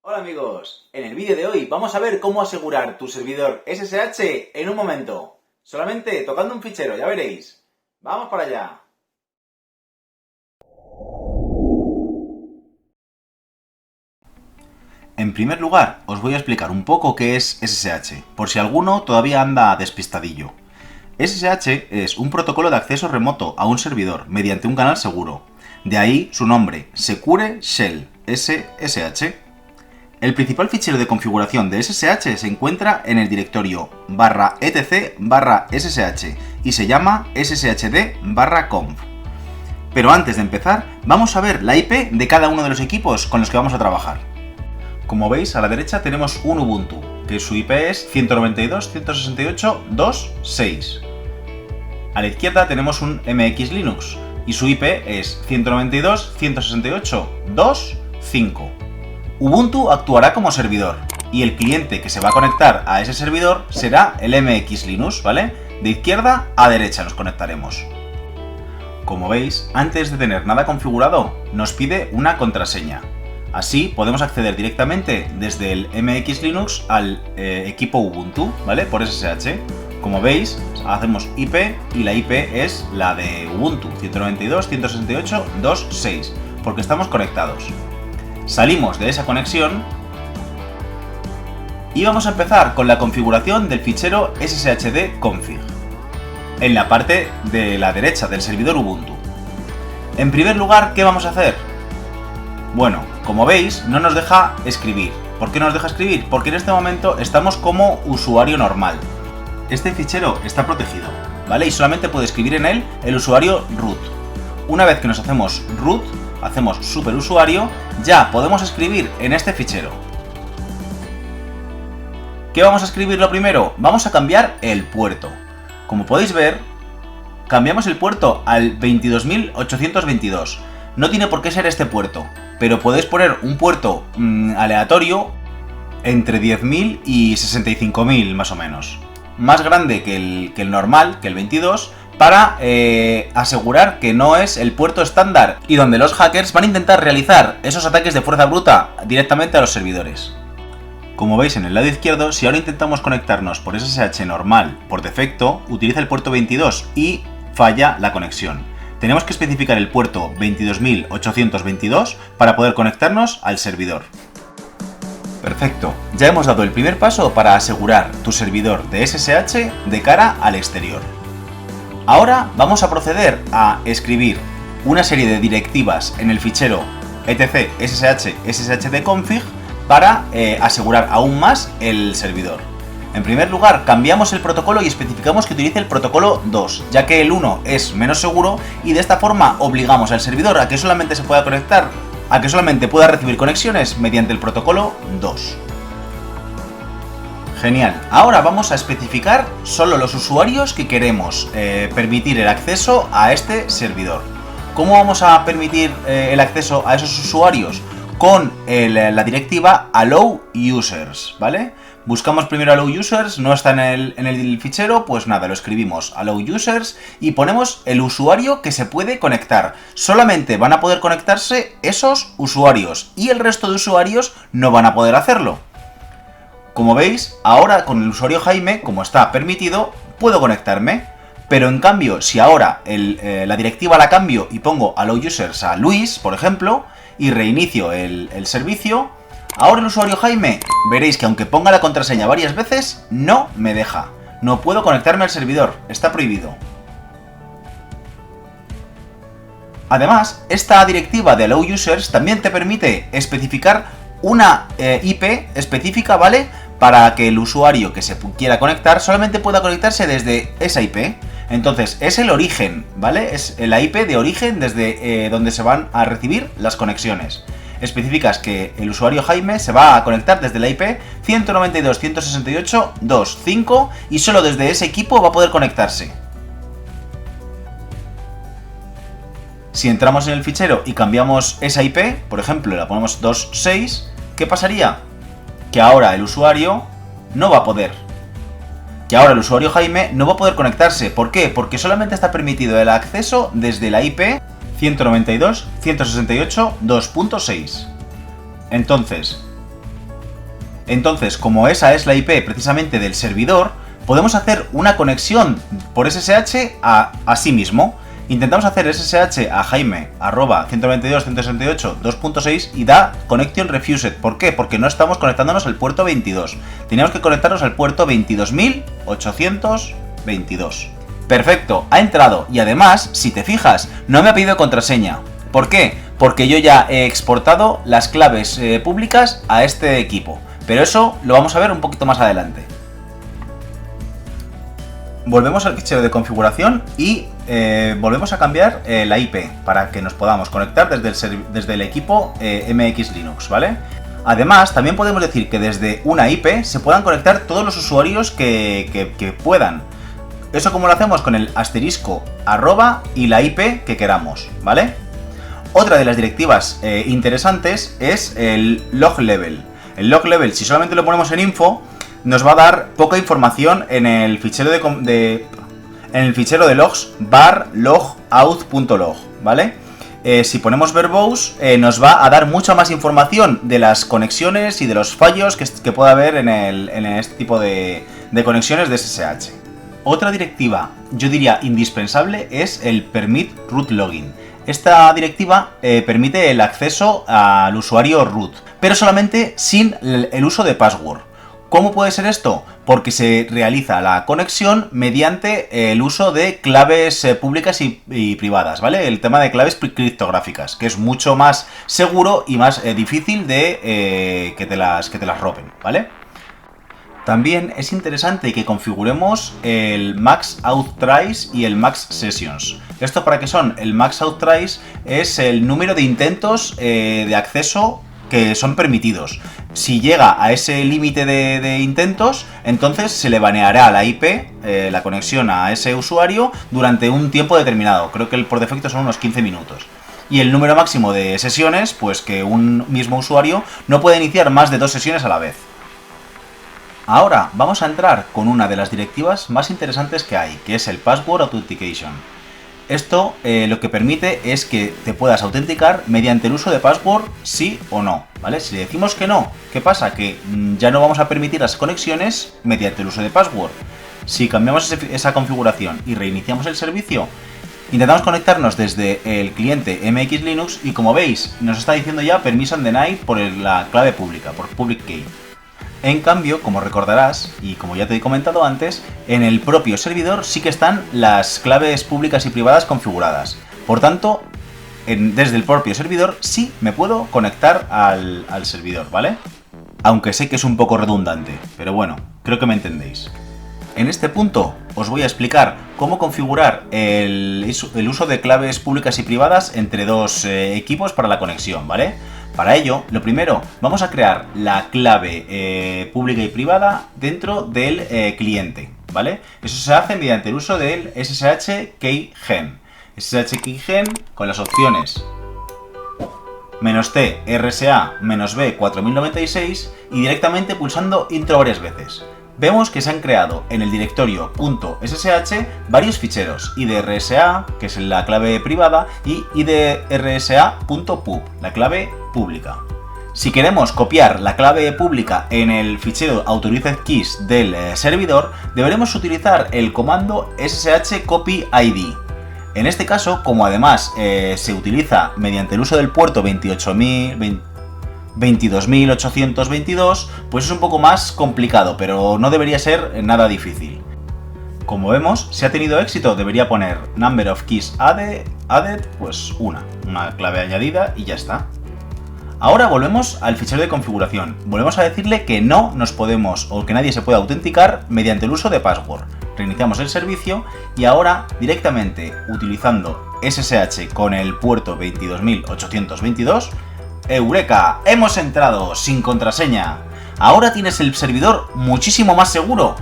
Hola amigos, en el vídeo de hoy vamos a ver cómo asegurar tu servidor SSH en un momento, solamente tocando un fichero, ya veréis. ¡Vamos para allá! En primer lugar, os voy a explicar un poco qué es SSH, por si alguno todavía anda despistadillo. SSH es un protocolo de acceso remoto a un servidor mediante un canal seguro. De ahí su nombre, Secure Shell, SSH. El principal fichero de configuración de SSH se encuentra en el directorio /etc/ssh y se llama sshd/conf. Pero antes de empezar, vamos a ver la IP de cada uno de los equipos con los que vamos a trabajar. Como veis, a la derecha tenemos un Ubuntu, que su IP es 192.168.2.6. A la izquierda tenemos un MX Linux, y su IP es 192.168.2.5. Ubuntu actuará como servidor, y el cliente que se va a conectar a ese servidor será el MX Linux, ¿vale? De izquierda a derecha nos conectaremos. Como veis, antes de tener nada configurado, nos pide una contraseña. Así podemos acceder directamente desde el MX Linux al equipo Ubuntu, ¿vale? Por SSH. Como veis, hacemos IP y la IP es la de Ubuntu, 192.168.2.6, porque estamos conectados. Salimos de esa conexión y vamos a empezar con la configuración del fichero sshd-config, en la parte de la derecha del servidor Ubuntu. En primer lugar, ¿qué vamos a hacer? Bueno, como veis, no nos deja escribir. ¿Por qué no nos deja escribir? Porque en este momento estamos como usuario normal. Este fichero está protegido, ¿vale? Y solamente puede escribir en él el usuario root. Una vez que nos hacemos root, hacemos superusuario, ya podemos escribir en este fichero. ¿Qué vamos a escribir lo primero? Vamos a cambiar el puerto. Como podéis ver, cambiamos el puerto al 22.822. No tiene por qué ser este puerto, pero podéis poner un puerto aleatorio entre 10.000 y 65.000 más o menos. Más grande que el normal, que el 22, para asegurar que no es el puerto estándar y donde los hackers van a intentar realizar esos ataques de fuerza bruta directamente a los servidores. Como veis en el lado izquierdo, si ahora intentamos conectarnos por SSH normal por defecto, utiliza el puerto 22 y falla la conexión. Tenemos que especificar el puerto 22.822 para poder conectarnos al servidor. Perfecto, ya hemos dado el primer paso para asegurar tu servidor de SSH de cara al exterior. Ahora vamos a proceder a escribir una serie de directivas en el fichero etc ssh sshd-config para asegurar aún más el servidor. En primer lugar, cambiamos el protocolo y especificamos que utilice el protocolo 2, ya que el 1 es menos seguro y de esta forma obligamos al servidor a que solamente se pueda conectar, a que solamente pueda recibir conexiones mediante el protocolo 2. Genial. Ahora vamos a especificar solo los usuarios que queremos permitir el acceso a este servidor. ¿Cómo vamos a permitir el acceso a esos usuarios? Con la directiva allow users, ¿vale? Buscamos primero allow users, no está en el fichero, pues nada, lo escribimos allow users y ponemos el usuario que se puede conectar. Solamente van a poder conectarse esos usuarios y el resto de usuarios no van a poder hacerlo. Como veis, ahora con el usuario Jaime, como está permitido, puedo conectarme. Pero en cambio, si ahora la directiva la cambio y pongo allow users a Luis, por ejemplo, y reinicio el servicio, ahora el usuario Jaime, veréis que aunque ponga la contraseña varias veces, no me deja. No puedo conectarme al servidor, está prohibido. Además, esta directiva de allow users también te permite especificar una IP específica, ¿vale? Para que el usuario que se quiera conectar solamente pueda conectarse desde esa IP. Entonces, es el origen, ¿vale? Es la IP de origen desde donde se van a recibir las conexiones. Especificas que el usuario Jaime se va a conectar desde la IP 192.168.2.5 y solo desde ese equipo va a poder conectarse. Si entramos en el fichero y cambiamos esa IP, por ejemplo, la ponemos 2.6, ¿qué pasaría? Que ahora el usuario no va a poder. Que ahora el usuario Jaime no va a poder conectarse. ¿Por qué? Porque solamente está permitido el acceso desde la IP 192.168.2.6. Entonces, Entonces, como esa es la IP precisamente del servidor, podemos hacer una conexión por SSH a sí mismo. Intentamos hacer SSH a Jaime @192.168.2.6 y da Connection Refused. ¿Por qué? Porque no estamos conectándonos al puerto 22. Teníamos que conectarnos al puerto 22.822. Perfecto, ha entrado y además, si te fijas, no me ha pedido contraseña. ¿Por qué? Porque yo ya he exportado las claves públicas a este equipo. Pero eso lo vamos a ver un poquito más adelante. Volvemos al fichero de configuración y volvemos a cambiar la IP para que nos podamos conectar desde el equipo MX Linux, ¿vale? Además, también podemos decir que desde una IP se puedan conectar todos los usuarios que puedan. Eso como lo hacemos con el asterisco @ y la IP que queramos, ¿vale? Otra de las directivas interesantes es el log level. El log level, si solamente lo ponemos en info, nos va a dar poca información en el fichero de logs var logout.log, ¿vale? Si ponemos verbose, nos va a dar mucha más información de las conexiones y de los fallos que pueda haber en este tipo de conexiones de SSH. Otra directiva, yo diría indispensable, es el permit root login. Esta directiva permite el acceso al usuario root, pero solamente sin el uso de password. ¿Cómo puede ser esto? Porque se realiza la conexión mediante el uso de claves públicas y privadas, ¿vale? El tema de claves criptográficas, que es mucho más seguro y más difícil de que te las roben, ¿vale? También es interesante que configuremos el Max Out Tries y el Max Sessions. ¿Esto para qué son? El Max Out Tries es el número de intentos de acceso que son permitidos. Si llega a ese límite de intentos, entonces se le baneará la IP, la conexión a ese usuario, durante un tiempo determinado. Creo que por defecto son unos 15 minutos. Y el número máximo de sesiones, pues que un mismo usuario no puede iniciar más de 2 sesiones a la vez. Ahora vamos a entrar con una de las directivas más interesantes que hay, que es el Password Authentication. Esto lo que permite es que te puedas autenticar mediante el uso de password sí o no, ¿vale? Si le decimos que no, ¿qué pasa? Que ya no vamos a permitir las conexiones mediante el uso de password. Si cambiamos esa configuración y reiniciamos el servicio, intentamos conectarnos desde el cliente MX Linux y como veis nos está diciendo ya Permission Denied por la clave pública, por Public Key. En cambio, como recordarás, y como ya te he comentado antes, en el propio servidor sí que están las claves públicas y privadas configuradas. Por tanto, desde el propio servidor sí me puedo conectar al servidor, ¿vale? Aunque sé que es un poco redundante, pero bueno, creo que me entendéis. En este punto os voy a explicar cómo configurar el uso de claves públicas y privadas entre dos equipos para la conexión, ¿vale? Para ello, lo primero, vamos a crear la clave pública y privada dentro del cliente, ¿vale? Eso se hace mediante el uso del SSH keygen. SSH keygen con las opciones "-t RSA -b 4096 y directamente pulsando intro varias veces. Vemos que se han creado en el directorio .ssh varios ficheros, IDRSA, que es la clave privada, y IDRSA.pub, la clave pública. Si queremos copiar la clave pública en el fichero Authorized Keys del servidor, deberemos utilizar el comando sshcopyid. En este caso, como además se utiliza mediante el uso del puerto 22.822, pues es un poco más complicado, pero no debería ser nada difícil. Como vemos, si ha tenido éxito, debería poner number of keys added, pues una clave añadida y ya está. Ahora volvemos al fichero de configuración. Volvemos a decirle que no nos podemos o que nadie se puede autenticar mediante el uso de password. Reiniciamos el servicio y ahora directamente utilizando SSH con el puerto 22.822, ¡Eureka! ¡Hemos entrado sin contraseña! Ahora tienes el servidor muchísimo más seguro.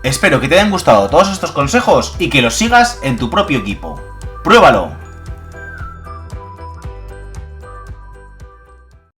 Espero que te hayan gustado todos estos consejos y que los sigas en tu propio equipo. ¡Pruébalo!